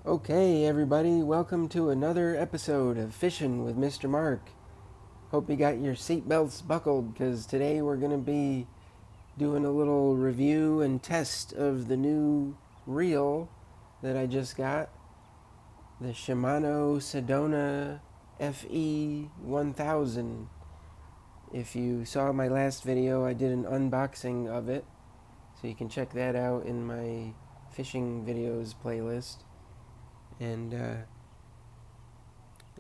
Okay, everybody, welcome to another episode of Fishing with Mr. Mark. Hope you got your seatbelts buckled because today we're going to be doing a little review and test of the new reel that I just got, the Shimano Sedona FE 1000. If you saw my last video, I did an unboxing of it, so you can check that out in my fishing videos playlist. And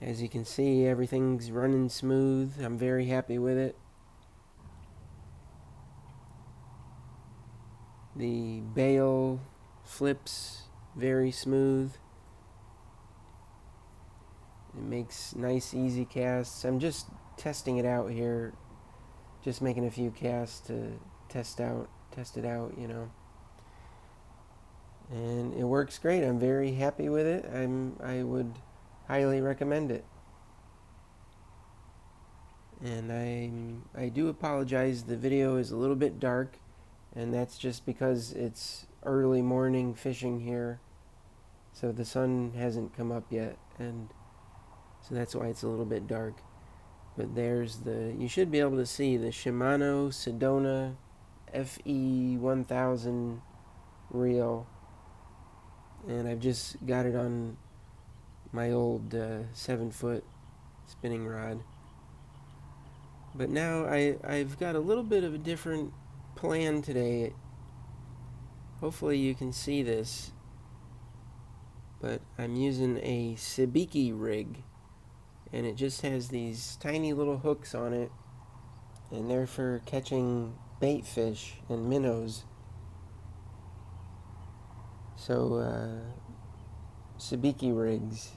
as you can see, everything's running smooth. I'm very happy with it. The bail flips very smooth. It makes nice, easy casts. I'm just testing it out here. Just making a few casts to test it out, And it works great. I'm very happy with it. I would highly recommend it. And I do apologize, the video is a little bit dark, and that's just because it's early morning fishing here, so the sun hasn't come up yet, and so that's why it's a little bit dark. But you should be able to see the Shimano Sedona FE 1000 reel, and I've just got it on my old 7-foot spinning rod. But now I've got a little bit of a different plan today. Hopefully you can see this, but I'm using a sabiki rig, and it just has these tiny little hooks on it, and they're for catching bait fish and minnows. So sabiki rigs,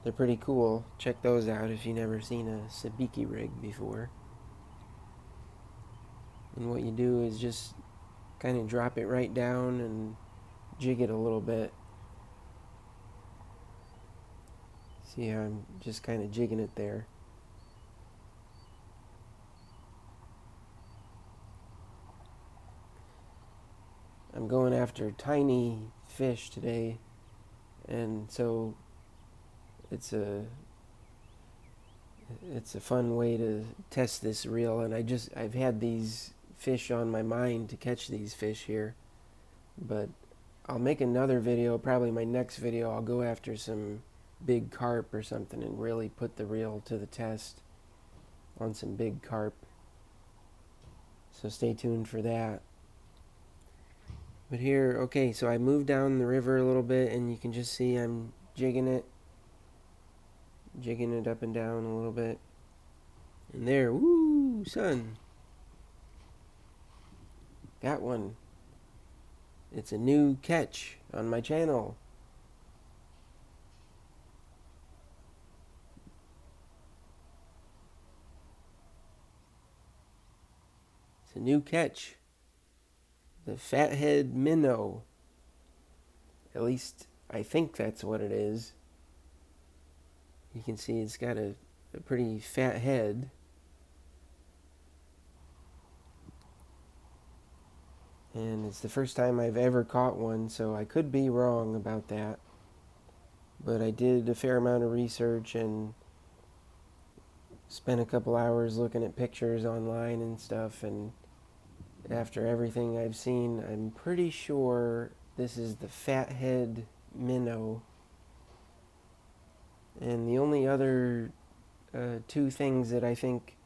they're pretty cool. Check those out if you've never seen a sabiki rig before. And what you do is just kind of drop it right down and jig it a little bit. See how I'm just kind of jigging it there. I'm going after tiny fish today, and so it's a fun way to test this reel. And I've had these fish on my mind to catch these fish here, but I'll make another video. Probably my next video I'll go after some big carp or something and really put the reel to the test on some big carp, so stay tuned for that. But here, okay, so I moved down the river a little bit, and you can just see I'm jigging it up and down a little bit. And there, woo, son. Got one. It's a new catch on my channel. It's a new catch. The Fathead Minnow. At least I think that's what it is. You can see it's got a pretty fat head. And it's the first time I've ever caught one, so I could be wrong about that. But I did a fair amount of research and spent a couple hours looking at pictures online and stuff, and after everything I've seen, I'm pretty sure this is the Fathead Minnow. And the only other two things that I think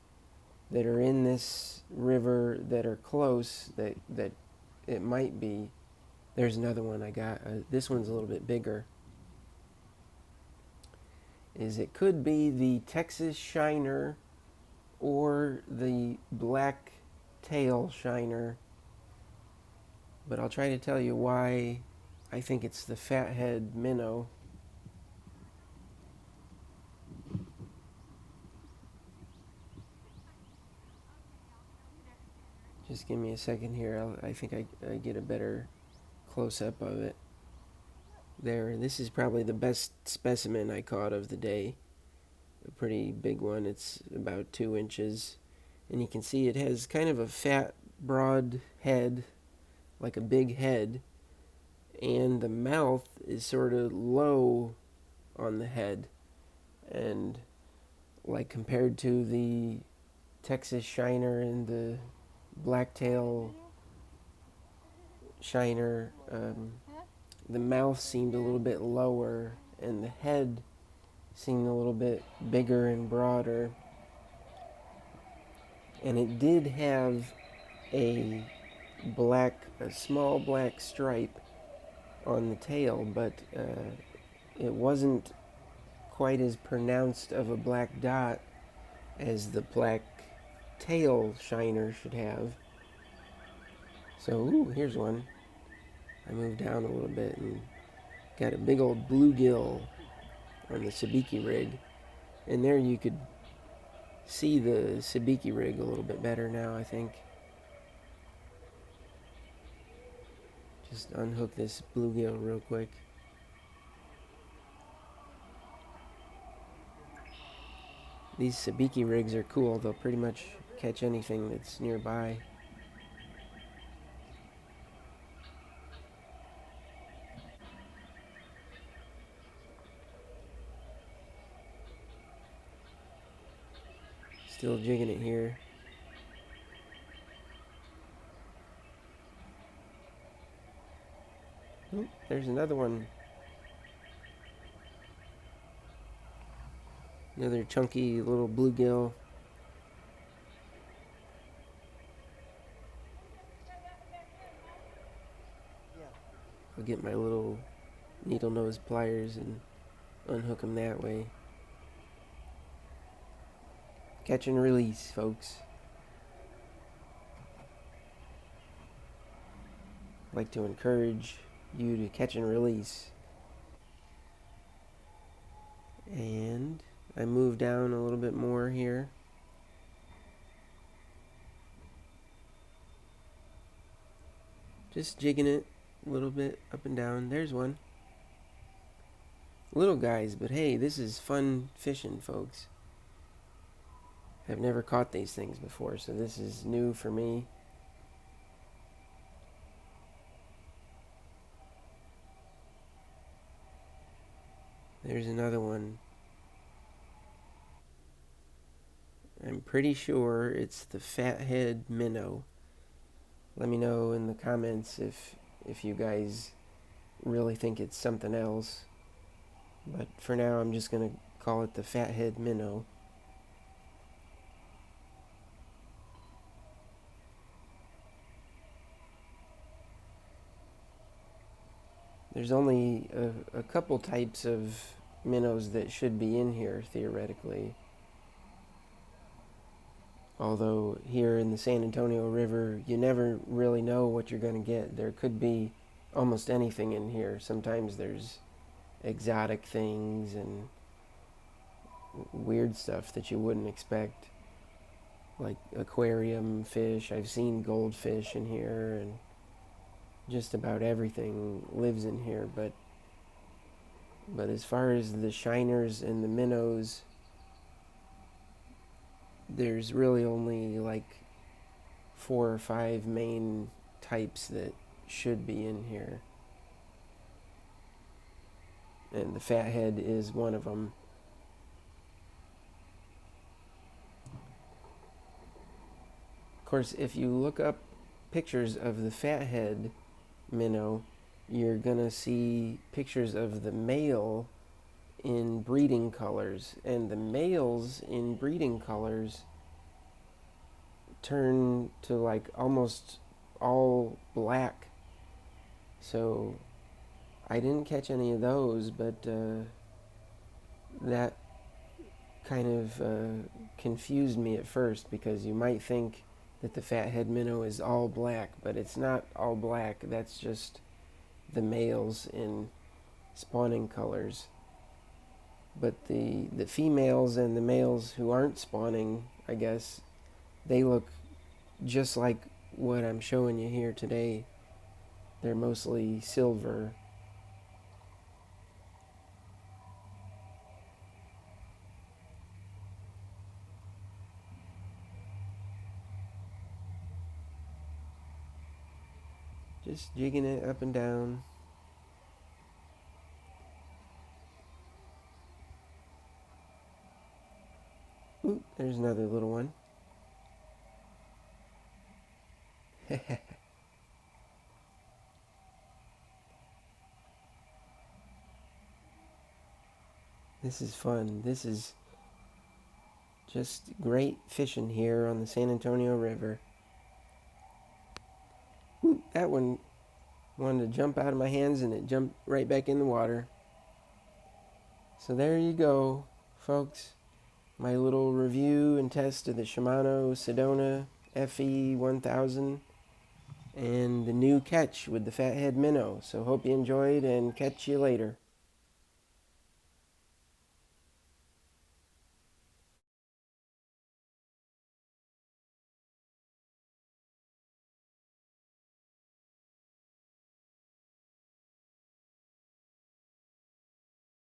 that are in this river that are close that it might be, there's another one I got. This one's a little bit bigger. It could be the Texas Shiner or the black tail shiner, but I'll try to tell you why I think it's the Fathead Minnow. Just give me a second here. I think I get a better close-up of it. There, this is probably the best specimen I caught of the day. A pretty big one. It's about 2 inches. And you can see it has kind of a fat, broad head, like a big head. and the mouth is sort of low on the head, and like compared to the Texas Shiner and the blacktail Shiner, the mouth seemed a little bit lower and the head seemed a little bit bigger and broader. And it did have a small black stripe on the tail, but it wasn't quite as pronounced of a black dot as the black tail Shiner should have. So, ooh, here's one. I moved down a little bit and got a big old bluegill on the sabiki rig. And there you could see the sabiki rig a little bit better now, I think. Just unhook this bluegill real quick. These sabiki rigs are cool. They'll pretty much catch anything that's nearby. Still jigging it here. Oh, there's another one. Another chunky little bluegill. I'll get my little needle nose pliers and unhook them that way. Catch and release, folks. I'd like to encourage you to catch and release. And I move down a little bit more here. Just jigging it a little bit up and down. There's one. Little guys, but hey, this is fun fishing, folks. I've never caught these things before, so this is new for me. There's another one. I'm pretty sure it's the Fathead Minnow. Let me know in the comments if you guys really think it's something else. But for now, I'm just going to call it the Fathead Minnow. There's only a couple types of minnows that should be in here, theoretically. Although here in the San Antonio River, you never really know what you're going to get. There could be almost anything in here. Sometimes there's exotic things and weird stuff that you wouldn't expect, like aquarium fish. I've seen goldfish in here, and just about everything lives in here. But as far as the shiners and the minnows, there's really only like 4 or 5 main types that should be in here. And the fathead is one of them. Of course, if you look up pictures of the fathead minnow, you're gonna see pictures of the male in breeding colors, and the males in breeding colors turn to like almost all black. So I didn't catch any of those, but that kind of confused me at first, because you might think that the fathead minnow is all black, but it's not all black. That's just the males in spawning colors. But the females and the males who aren't spawning, I guess, they look just like what I'm showing you here today. They're mostly silver. Just jigging it up and down. Ooh, there's another little one. This is fun. This is just great fishing here on the San Antonio River. Ooh, that one wanted to jump out of my hands and it jumped right back in the water. So there you go, folks. My little review and test of the Shimano Sedona FE 1000 and the new catch with the Fathead Minnow. So hope you enjoyed and catch you later.